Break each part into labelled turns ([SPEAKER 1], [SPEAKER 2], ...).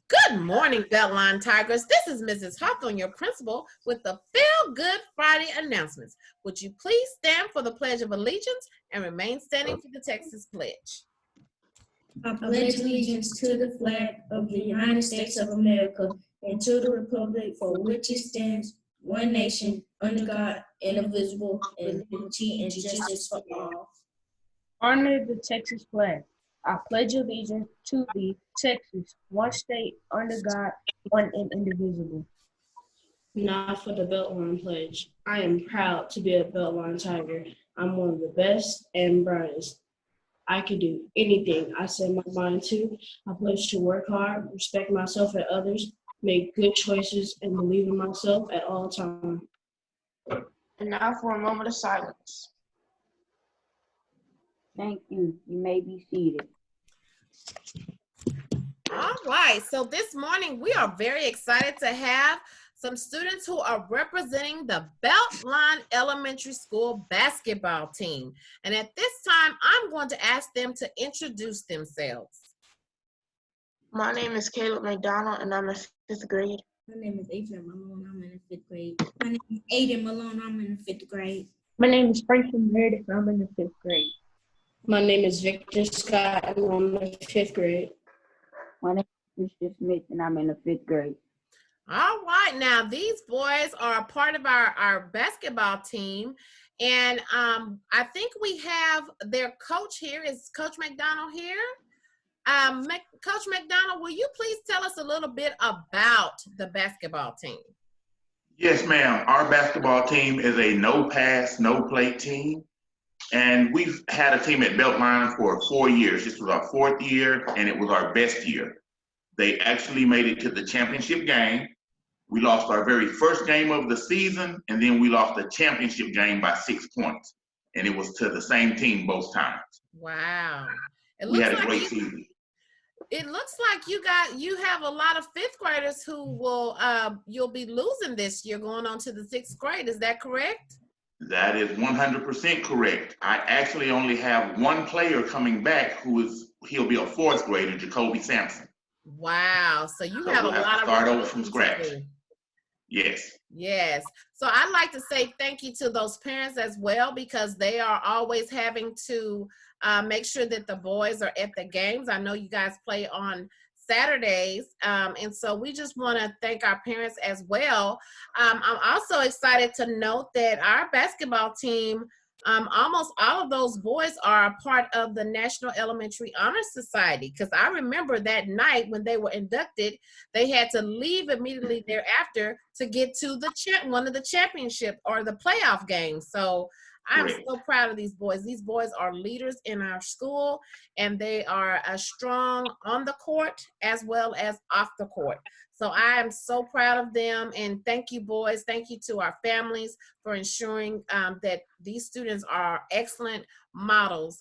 [SPEAKER 1] Good morning, Beltline Tigers. This is Mrs. Hawthorne, your principal, with the Feel Good Friday announcements. Would you please stand for the Pledge of Allegiance and remain standing for the Texas Pledge?
[SPEAKER 2] I pledge allegiance to the flag of the United States of America and to the republic for which it stands, one nation, under God, indivisible, and liberty and justice for all.
[SPEAKER 3] Honor the Texas flag. I pledge allegiance to the Texas, one state, under God, one and indivisible.
[SPEAKER 4] Now for the Beltline Pledge. I am proud to be a Beltline Tiger. I'm one of the best and brightest. I can do anything I set my mind to. I pledge to work hard, respect myself and others, make good choices, and believe in myself at all times.
[SPEAKER 5] And now for a moment of silence.
[SPEAKER 6] Thank you. You may be seated.
[SPEAKER 1] All right, so this morning we are very excited to have some students who are representing the Beltline Elementary School basketball team. And at this time, I'm going to ask them to introduce themselves.
[SPEAKER 5] My name is Caleb McDonald, and I'm in 5th grade.
[SPEAKER 2] My name is Adrian Malone. I'm in the 5th grade. My name is Aiden Malone. I'm in the 5th grade.
[SPEAKER 3] My name is Franklin Meredith. I'm in the 5th grade.
[SPEAKER 4] My name is Victor Scott, and I'm in the 5th grade.
[SPEAKER 6] My name is Mr. Smith, and I'm in the 5th grade.
[SPEAKER 1] All right, now these boys are a part of our basketball team. And I think we have their coach here. Is Coach McDonald here? Coach McDonald, will you please tell us a little bit about the basketball team?
[SPEAKER 7] Yes, ma'am. Our basketball team is a no-pass, no-play team. And we've had a team at Beltline for 4 years. This was our 4th year, and it was our best year. They actually made it to the championship game. We lost our very first game of the season, and then we lost the championship game by 6 points. And it was to the same team both times.
[SPEAKER 1] Wow.
[SPEAKER 7] We had a great season.
[SPEAKER 1] It looks like you have a lot of 5th graders who will you'll be losing this year going on to the 6th grade. Is that correct?
[SPEAKER 7] That is 100% correct. I actually only have one player coming back he'll be a 4th grader, Jacoby Sampson.
[SPEAKER 1] Wow. So you have a lot of
[SPEAKER 7] start over from scratch. Yes.
[SPEAKER 1] Yes. So I'd like to say thank you to those parents as well, because they are always having to make sure that the boys are at the games. I know you guys play on Saturdays. And so we just want to thank our parents as well. I'm also excited to note that our basketball team, almost all of those boys are a part of the National Elementary Honor Society, because I remember that night when they were inducted, they had to leave immediately thereafter to get to one of the championship or the playoff games. So I'm so proud of these boys. These boys are leaders in our school, and they are strong on the court as well as off the court. So I am so proud of them, and thank you, boys. Thank you to our families for ensuring that these students are excellent models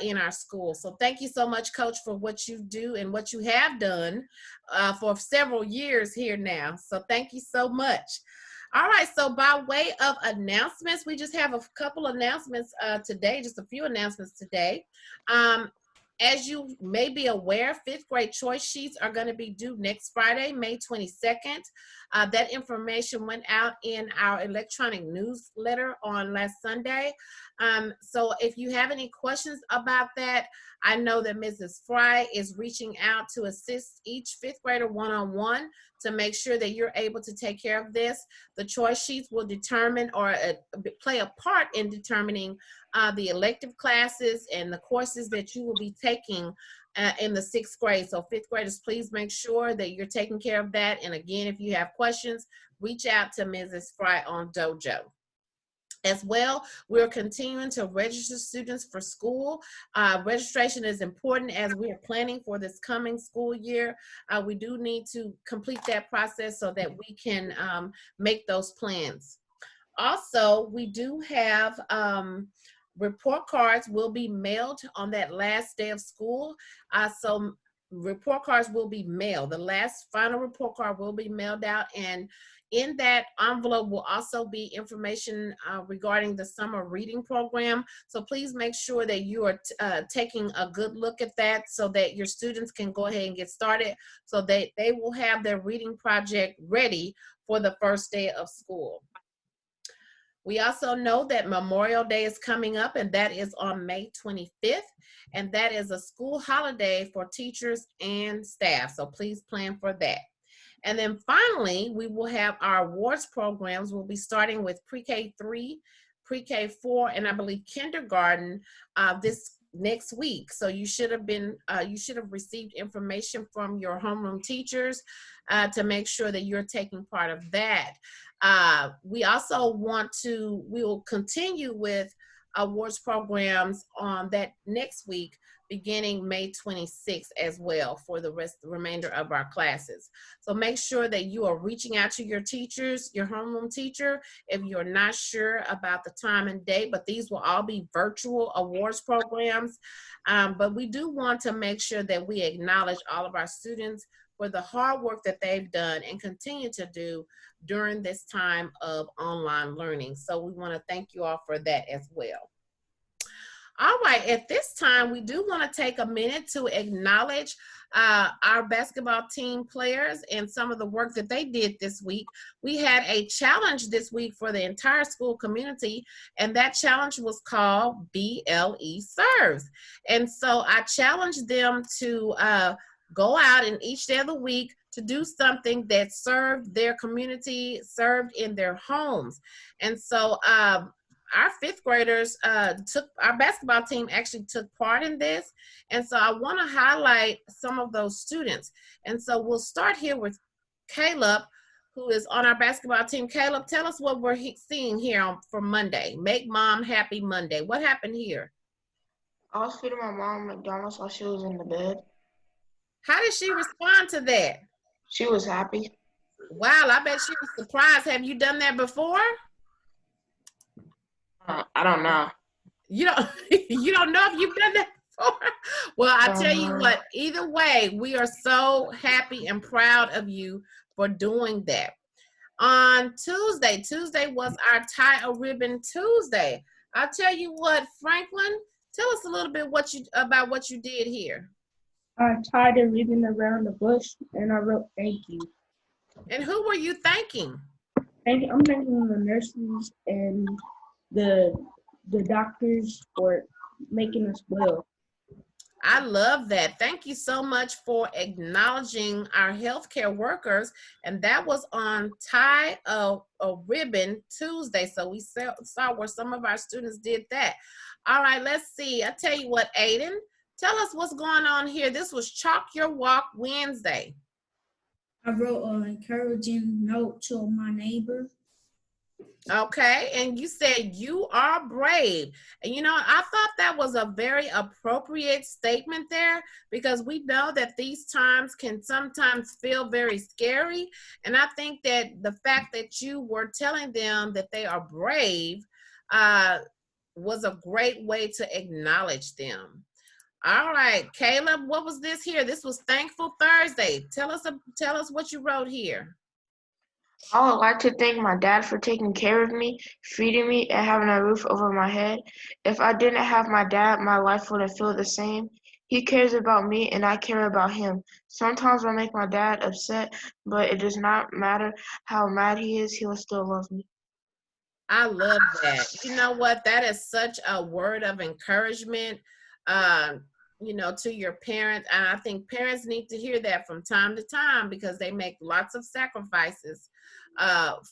[SPEAKER 1] in our school. So thank you so much, Coach, for what you do and what you have done for several years here now. So thank you so much. All right, so by way of announcements, we just have a couple announcements today, just a few announcements today. As you may be aware, 5th grade choice sheets are going to be due next Friday, May 22nd. That information went out in our electronic newsletter on last Sunday. So if you have any questions about that, I know that Mrs. Fry is reaching out to assist each 5th grader one-on-one to make sure that you're able to take care of this. The choice sheets will determine or play a part in determining the elective classes and the courses that you will be taking in the 6th grade. So 5th graders, please make sure that you're taking care of that. And again, if you have questions, reach out to Mrs. Fry on Dojo. As well, we're continuing to register students for school. Registration is important as we are planning for this coming school year. We do need to complete that process so that we can make those plans. Also, we do have report cards will be mailed on that last day of school. So report cards will be mailed. The last final report card will be mailed out, and in that envelope will also be information regarding the summer reading program. So please make sure that you are taking a good look at that so that your students can go ahead and get started, so that they will have their reading project ready for the first day of school. We also know that Memorial Day is coming up, and that is on May 25th, and that is a school holiday for teachers and staff, so please plan for that. And then finally, we will have our awards programs. We'll be starting with pre-K 3, pre-K 4, and I believe kindergarten this next week. So you should have received information from your homeroom teachers to make sure that you're taking part of that. We also we will continue with awards programs on that next week, beginning May 26th as well, for the remainder of our classes. So make sure that you are reaching out to your teachers, your homeroom teacher, if you're not sure about the time and date, but these will all be virtual awards programs. But we do want to make sure that we acknowledge all of our students for the hard work that they've done and continue to do during this time of online learning. So we want to thank you all for that as well. All right, at this time, we do want to take a minute to acknowledge our basketball team players and some of the work that they did this week. We had a challenge this week for the entire school community, and that challenge was called BLE Serves. And so I challenged them to go out in each day of the week to do something that served their community, served in their homes. And so our fifth graders our basketball team actually took part in this. And so I want to highlight some of those students. And so we'll start here with Caleb, who is on our basketball team. Caleb, tell us what we're seeing here for Monday. Make Mom Happy Monday. What happened here?
[SPEAKER 5] I was feeding my mom McDonald's while she was in the bed.
[SPEAKER 1] How did she respond to that?
[SPEAKER 5] She was happy.
[SPEAKER 1] Wow, I bet she was surprised. Have you done that before?
[SPEAKER 5] I don't know.
[SPEAKER 1] You don't know if you've done that before? Well, I tell you what, either way, we are so happy and proud of you for doing that. On Tuesday was our Tie a Ribbon Tuesday. I'll tell you what, Franklin, tell us a little bit about what you did here.
[SPEAKER 3] I tied a ribbon around the bush and I wrote thank you.
[SPEAKER 1] And who were you thanking?
[SPEAKER 3] I'm thanking the nurses and the doctors for making us well.
[SPEAKER 1] I love that. Thank you so much for acknowledging our healthcare workers. And that was on Tie a Ribbon Tuesday. So we saw where some of our students did that. All right, let's see. I tell you what, Aiden, tell us what's going on here. This was Chalk Your Walk Wednesday.
[SPEAKER 2] I wrote an encouraging note to my neighbor.
[SPEAKER 1] Okay, and you said you are brave. And you know, I thought that was a very appropriate statement there, because we know that these times can sometimes feel very scary. And I think that the fact that you were telling them that they are brave was a great way to acknowledge them. All right, Caleb, what was this here? This was Thankful Thursday. Tell us what you wrote here.
[SPEAKER 5] I would like to thank my dad for taking care of me, feeding me, and having a roof over my head. If I didn't have my dad, my life wouldn't feel the same. He cares about me, and I care about him. Sometimes I make my dad upset, but it does not matter how mad he is, he will still love me.
[SPEAKER 1] I love that. You know what? That is such a word of encouragement, you know, to your parents. And I think parents need to hear that from time to time, because they make lots of sacrifices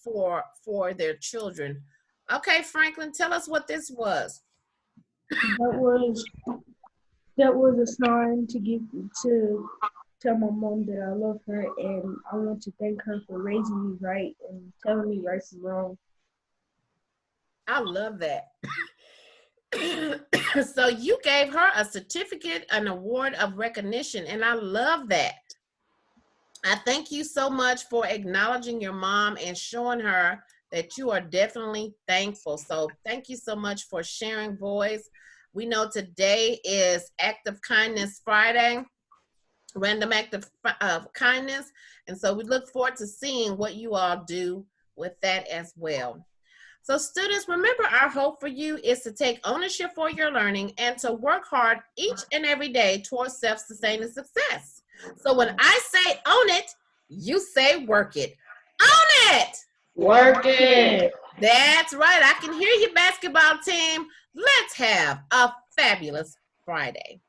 [SPEAKER 1] for their children. Okay, Franklin, tell us what this was.
[SPEAKER 3] That was a sign to tell my mom that I love her and I want to thank her for raising me right and telling me right from wrong.
[SPEAKER 1] I love that. So you gave her a certificate, an award of recognition, and I love that. I thank you so much for acknowledging your mom and showing her that you are definitely thankful. So thank you so much for sharing, boys. We know today is Act of Kindness Friday. random act of kindness. And so we look forward to seeing what you all do with that as well. So students, remember, our hope for you is to take ownership for your learning and to work hard each and every day towards self-sustaining success. So when I say own it, you say work it. Own it!
[SPEAKER 4] Work it.
[SPEAKER 1] That's right. I can hear you, basketball team. Let's have a fabulous Friday.